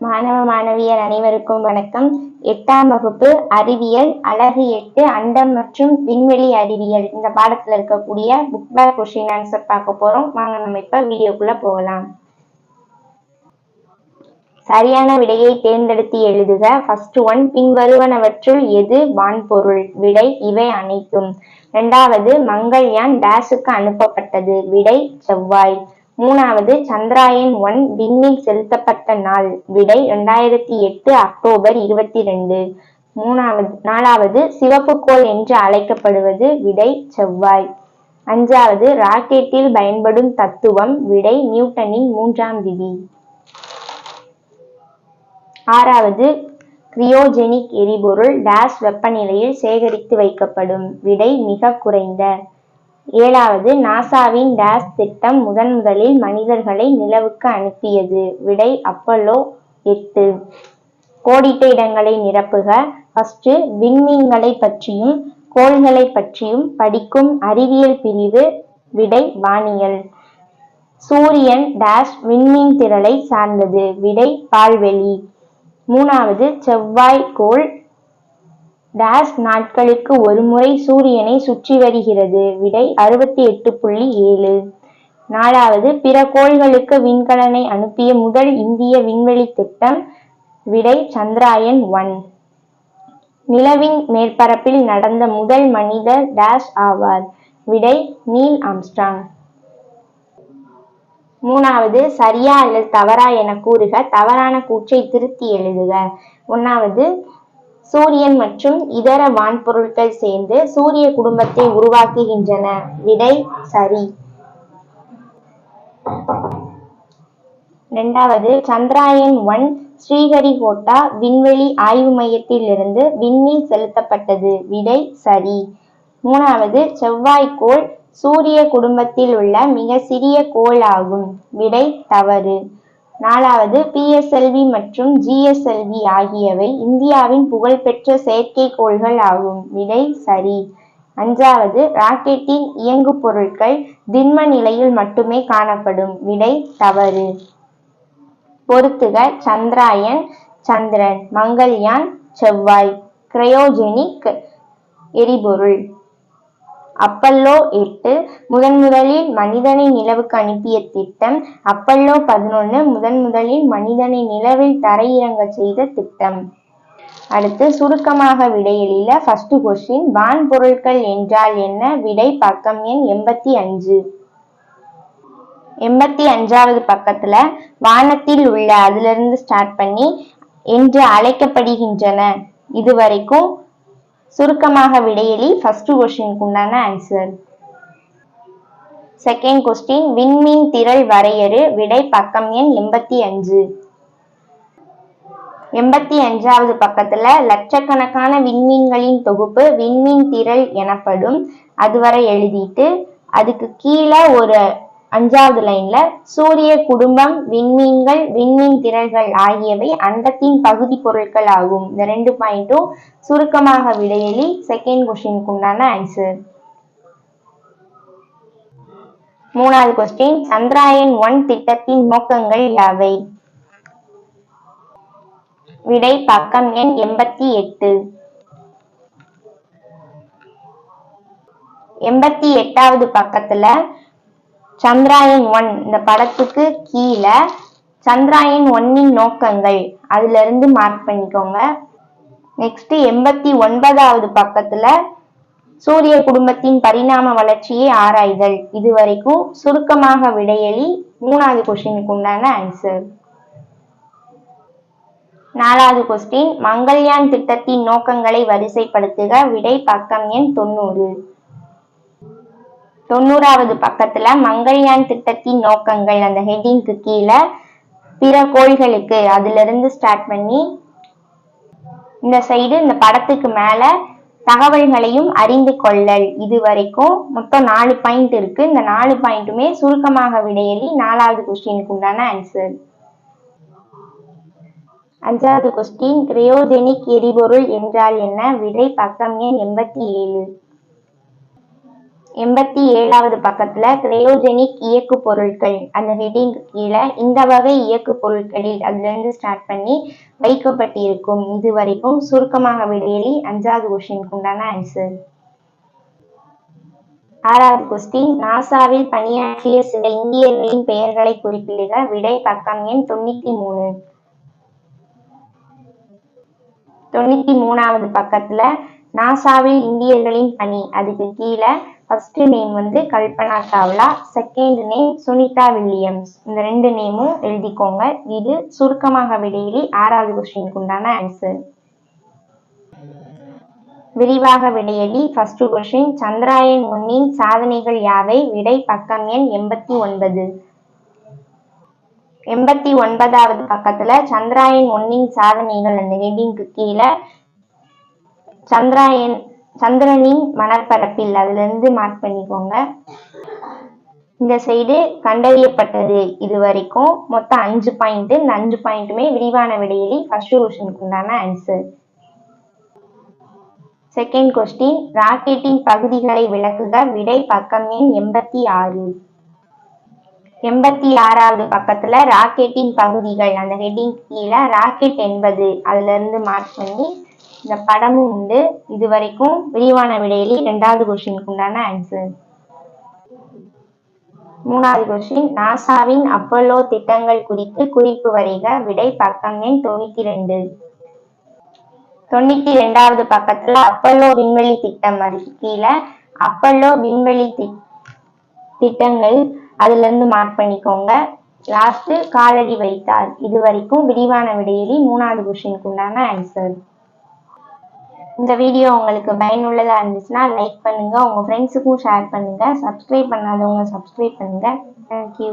மாணவ மாணவியர் அனைவருக்கும் வணக்கம். 8ஆம் வகுப்பு அறிவியல் அலகு 8 அண்டம் மற்றும் விண்வெளி அறிவியல் இந்த பாடத்துல இருக்கக்கூடிய புக் பேக் கொஸ்டின் ஆன்சர் பார்க்க போறோம். வாங்க நம்ம இப்ப வீடியோக்குள்ள போகலாம். சரியான விடையை தேர்ந்தெடுத்து எழுதுக. ஃபர்ஸ்ட் ஒன், பின்வருவனவற்றுள் எது வான்பொருள்? விடை இவை அனைத்தும். இரண்டாவது, மங்கள்யான் டேஷுக்கு அனுப்பப்பட்டது? விடை செவ்வாய். மூணாவது, சந்திராயன் 1 விண்ணில் செலுத்தப்பட்ட நாள்? விடை 2008 அக்டோபர் 22. நாலாவது, சிவப்பு கோள் என்று அழைக்கப்படுவது? விடை செவ்வாய். அஞ்சாவது, ராக்கெட்டில் பயன்படும் தத்துவம்? விடை நியூட்டனின் 3ஆம் விதி. ஆறாவது, கிரியோஜெனிக் எரிபொருள் டேஷ் வெப்பநிலையில் சேகரித்து வைக்கப்படும்? விடை மிக குறைந்த. ஏழாவது, நாசாவின் டேஷ் திட்டம் முதலில் மனிதர்களை நிலவுக்கு அனுப்பியது? விடை அப்பல்லோ 8. கோடிட்ட இடங்களை நிரப்புக. ஃபர்ஸ்ட், விண்மீன்களை பற்றியும் கோள்களை பற்றியும் படிக்கும் அறிவியல் பிரிவு? விடை வானியல். சூரியன் டேஷ் விண்மீன் திரளை சார்ந்தது? விடை பால்வெளி. மூணாவது, செவ்வாய் கோள் டேஷ் நாட்களுக்கு ஒரு முறை சூரியனை சுற்றி வருகிறது? விடை 68.7. நாலாவது, பிற கோள்களுக்கு விண்கலனை அனுப்பிய முதல் இந்திய விண்வெளி திட்டம்? விடை சந்திராயன் 1. நிலவின் மேற்பரப்பில் நடந்த முதல் மனிதர் டேஷ் ஆவார்? விடை நீல் ஆம்ஸ்ட்ராங். மூணாவது, சரியா அல்லது தவறா என கூறுக. தவறான கூற்றை திருத்தி எழுதுக. ஒன்னாவது, சூரியன் மற்றும் இதர வான்பொருட்கள் சேர்ந்து சூரிய குடும்பத்தை உருவாக்குகின்றன? விடை சரி. இரண்டாவது, சந்திராயன் 1 ஸ்ரீஹரிகோட்டா விண்வெளி ஆய்வு மையத்தில் இருந்து விண்ணில் செலுத்தப்பட்டது? விடை சரி. மூணாவது, செவ்வாய்க்கோள் சூரிய குடும்பத்தில் உள்ள மிக சிறிய கோள் ஆகும்? விடை தவறு. நாலாவது, PSLV மற்றும் GSLV ஆகியவை இந்தியாவின் புகழ்பெற்ற செயற்கைக்கோள்கள் ஆகும்? விடை சரி. அஞ்சாவது, ராக்கெட்டின் இயங்கு பொருட்கள் திண்ம நிலையில் மட்டுமே காணப்படும்? விடை தவறு. பொறுத்துக. சந்திராயன் சந்திரன், மங்கள்யான் செவ்வாய். கிரையோஜெனிக் எரிபொருள் அப்பல்லோ 8 முதலில் மனிதனை நிலவுக்கு அனுப்பிய திட்டம்? அப்பல்லோ 11 முதலில் மனிதனை நிலவில் தரையிறங்க செய்த திட்டம். அடுத்து சுருக்கமாக விடையெழுத. ஃபர்ஸ்ட் கொஸ்டின், வான்பொருட்கள் என்றால் என்ன? விடை பக்கம் எண் 85. 85வது பக்கத்துல வானத்தில் உள்ள அதிலிருந்து ஸ்டார்ட் பண்ணி என்று அழைக்கப்படுகின்றன இதுவரைக்கும் சுருக்கமாக விடையெளி. ஃபர்ஸ்ட் கொஸ்டினுக்கு உண்டான ஆன்சர். செகண்ட் கொஸ்டின், விண்மீன் திரள் வரையறு? விடை பக்கம் எண் 85. 85வது பக்கத்துல லட்சக்கணக்கான விண்மீன்களின் தொகுப்பு விண்மீன் திரள் எனப்படும். அதுவரை எழுதிட்டு அதுக்கு கீழே ஒரு 5வது லைன்ல சூரிய குடும்பம், விண்மீன்கள், விண்மீன் திரள்கள் ஆகியவை அண்டத்தின் பகுதி பொருட்கள் ஆகும். இந்த 2 பாயிண்டும் சுருக்கமாக விடையெளி. செகண்ட் கொஸ்டினுக்கு உண்டான ஆன்சர். மூணாவது கொஸ்டின், சந்திராயன் 1 திட்டத்தின் நோக்கங்கள் யாவை? விடை பக்கம் எண் 88. 88வது பக்கத்துல சந்திராயன் 1 இந்த படத்துக்கு கீழே சந்திராயன் 1 நோக்கங்கள் அதுல இருந்து மார்க் பண்ணிக்கோங்க. நெக்ஸ்ட் 89வது பக்கத்துல சூரிய குடும்பத்தின் பரிணாம வளர்ச்சியை ஆராய்தல். இதுவரைக்கும் சுருக்கமாக விடையெளி. 3வது கொஸ்டினுக்கு உண்டான ஆன்சர். 4வது கொஸ்டின், மங்கள்யான் திட்டத்தின் நோக்கங்களை வரிசைப்படுத்துக. விடை பக்கம் எண் 90. 90வது பக்கத்துல மங்கள்யான் திட்டத்தின் நோக்கங்கள் அந்த ஹெட்டிங்க்கு கீழே பிற கோள்களுக்கு அதுல இருந்து ஸ்டார்ட் பண்ணி இந்த சைடு இந்த படத்துக்கு மேல தகவல்களையும் அறிந்து கொள்ளல். இது வரைக்கும் மொத்தம் 4 பாயிண்ட் இருக்கு. இந்த 4 பாயிண்ட்டுமே சுருக்கமாக விடையெளி. 4வது கொஸ்டினுக்கு உண்டான ஆன்சர். 5வது கொஸ்டின், கிரையோஜெனிக் எரிபொருள் என்றால் என்ன? விடை பக்கம் எண் 87. 87வது பக்கத்துல கிரையோஜெனிக் இயக்கு பொருட்கள் அந்த ஹெட்டிங் கீழே இந்த வகை இயக்கு பொருட்களில் அதுல இருந்து ஸ்டார்ட் பண்ணி வைக்கப்பட்டிருக்கும் இது வரைக்கும் சுருக்கமாக விடையெளி 5வது கொஸ்டினுக்கு உண்டான ஆன்சர். 6வது கொஸ்டின் நாசாவில் பணியாற்றிய சில இந்தியர்களின் பெயர்களை குறிப்பிடுக. விடை பக்கம் எண் 93. 93வது பக்கத்துல நாசாவில் இந்தியர்களின் பணி அதுக்கு கீழே ஃபர்ஸ்ட் நேம் வந்து Kalpana Chawla, second name Sunita Williams. இந்த 2 நேமும் எழுதிக்கோங்க. இது சுருக்கமாக விடையிலி 6வது கொஸ்டினுக்கு உண்டான ஆன்சர். விரிவாக விடையளி ஃபர்ஸ்ட் கொஸ்டின் சந்திராயன் 1 சாதனைகள் யாவை? விடை பக்கம் எண் 89. 89வது பக்கத்துல சந்திராயன் 1 சாதனைகள் அந்த ஹெட்டிங்க்கு கீழே சந்திரனின் மணற்பரப்பில் அதுல இருந்து மார்க் பண்ணிக்கோங்க. இந்த சைடு கண்டறியப்பட்டது இது வரைக்கும் மொத்தம் 5 பாயிண்ட். இந்த 5 பாயிண்ட்டுமே விரிவான விடையளி ஃபர்ஸ்ட் கொஸ்டினுக்கு உண்டான ஆன்சர். செகண்ட் கொஸ்டின் ராக்கெட்டின் பகுதிகளை விளக்குக. விடை பக்கம் எண் 86. 86வது பக்கத்துல ராக்கெட்டின் பகுதிகள் அந்த ஹெட்டிங் கீழே ராக்கெட் என்பது அதுல இருந்து மார்க் பண்ணி இந்த படமும் உண்டு. இது வரைக்கும் விரிவான விடையிலி 2வது கொஸ்டினுக்கு உண்டான ஆன்சர். 3வது கொஸ்டின் நாசாவின் அப்போலோ திட்டங்கள் குறித்து குறிப்பு வரைக. விடை பக்கம் எண் 92. 92வது பக்கத்துல அப்போலோ விண்வெளி திட்டம் அதுக்கு கீழே அப்போலோ விண்வெளி திட்டங்கள் அதுல இருந்து மார்க் பண்ணிக்கோங்க. லாஸ்ட் காலடி வைத்தார். இது வரைக்கும் விரிவான விடையிலி 3வது கொஸ்டினுக்கு உண்டான ஆன்சர். இந்த வீடியோ உங்களுக்கு பயனுள்ளதா இருந்துச்சுன்னா லைக் பண்ணுங்க, உங்க ஃப்ரெண்ட்ஸுக்கும் ஷேர் பண்ணுங்க, சப்ஸ்கிரைப் பண்ணாதவங்க சப்ஸ்கிரைப் பண்ணுங்க. தேங்க்யூ.